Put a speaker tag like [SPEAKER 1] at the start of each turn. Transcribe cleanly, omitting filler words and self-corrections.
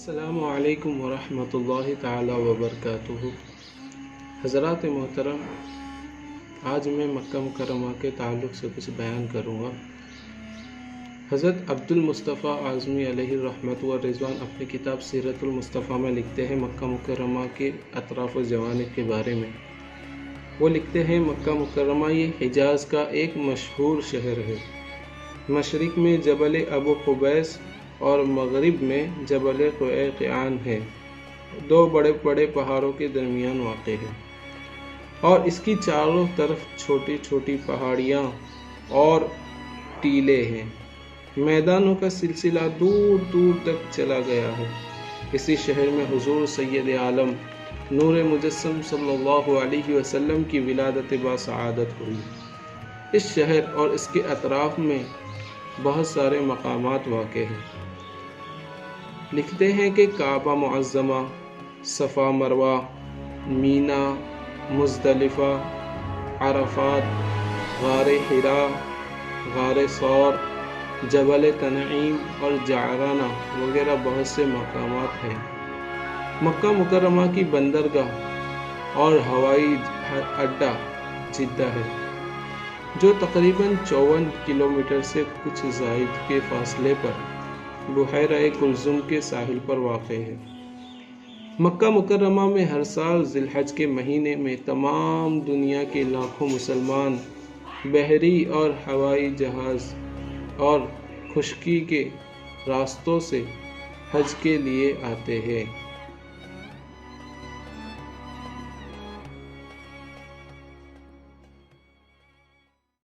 [SPEAKER 1] السلام علیکم ورحمۃ اللہ تعالی وبرکاتہ۔ حضرات محترم، آج میں مکہ مکرمہ کے تعلق سے کچھ بیان کروں گا۔ حضرت عبد المصطفیٰ اعظمی علیہ الرحمۃ والرضوان اپنی کتاب سیرت المصطفیٰ میں لکھتے ہیں مکہ مکرمہ کے اطراف و جوانب کے بارے میں۔ وہ لکھتے ہیں مکہ مکرمہ یہ حجاز کا ایک مشہور شہر ہے۔ مشرق میں جبل ابو قبیس اور مغرب میں جبل قیقعان ہے، دو بڑے بڑے پہاڑوں کے درمیان واقع ہے، اور اس کی چاروں طرف چھوٹی چھوٹی پہاڑیاں اور ٹیلے ہیں۔ میدانوں کا سلسلہ دور دور تک چلا گیا ہے۔ اسی شہر میں حضور سید عالم نور مجسم صلی اللہ علیہ وسلم کی ولادت باسعادت ہوئی۔ اس شہر اور اس کے اطراف میں بہت سارے مقامات واقع ہیں۔ لکھتے ہیں کہ کعبہ معظمہ، صفا مروہ، مینا، مزدلفہ، عرفات، غار حرا، غار ثور، جبل تنعیم اور جعرانہ وغیرہ بہت سے مقامات ہیں۔ مکہ مکرمہ کی بندرگاہ اور ہوائی اڈہ جدہ ہے، جو تقریباً 54 کلومیٹر سے کچھ زائد کے فاصلے پر بحیرہ کلثوم کے ساحل پر واقع ہے۔ مکہ مکرمہ میں ہر سال ذی الحج کے مہینے میں تمام دنیا کے لاکھوں مسلمان بحری اور ہوائی جہاز اور خشکی کے راستوں سے حج کے لیے آتے ہیں۔